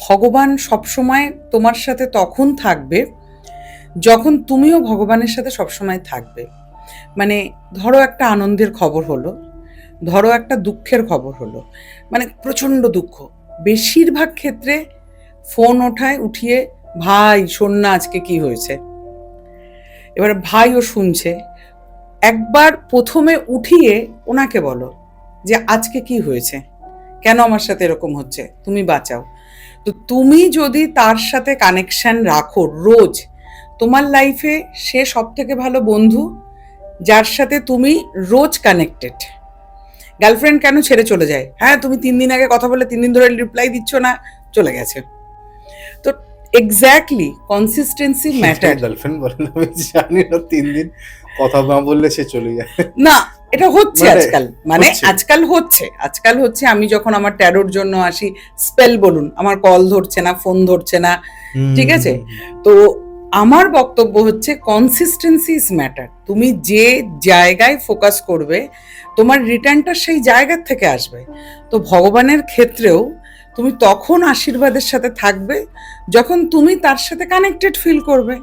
ভগবান সবসময় তোমার সাথে তখন থাকবে যখন তুমিও ভগবানের সাথে সবসময় থাকবে। মানে ধরো একটা আনন্দের খবর হলো, ধরো একটা দুঃখের খবর হলো, মানে প্রচণ্ড দুঃখ, বেশিরভাগ ক্ষেত্রে ফোন উঠিয়ে ভাই শোন না আজকে কি হয়েছে। এবার ভাইও শুনছে, একবার প্রথমে উঠিয়ে ওনাকে বলো যে আজকে কি হয়েছে, কেন আমার সাথে এরকম হচ্ছে, তুমি বাঁচাও। তো তুমি যদি তার সাথে কানেকশন রাখো রোজ, তোমার লাইফে সে সব থেকে ভালো বন্ধু যার সাথে তুমি রোজ কানেক্টেড। গার্লফ্রেন্ড কেন ছেড়ে চলে যায়, হ্যাঁ তুমি 3 দিন আগে কথা বলে 3 দিন ধরে রিপ্লাই দিচ্ছ না, চলে গেছে। তো এক্স্যাক্টলি কনসিস্টেন্সি ম্যাটার। গার্লফ্রেন্ড বলে না, আমি জানি না 3 দিন কথা না বললে সে চলে যায়। না, এটা হচ্ছে মানে আজকাল, মানে আজকাল হচ্ছে। আমি যখন আমার ট্যারোর জন্য আসি, স্পেল বলুন, আমার কল ধরছে না, ফোন ধরছে না, ঠিক আছে। তো আমার বক্তব্য হচ্ছে কনসিস্টেন্সি ইজ ম্যাটার। তুমি যে জায়গায় ফোকাস করবে তোমার রিটার্নটা সেই জায়গার থেকে আসবে। তো ভগবানের ক্ষেত্রেও তুমি তখন আশীর্বাদের সাথে থাকবে যখন তুমি তার সাথে কানেক্টেড ফিল করবে।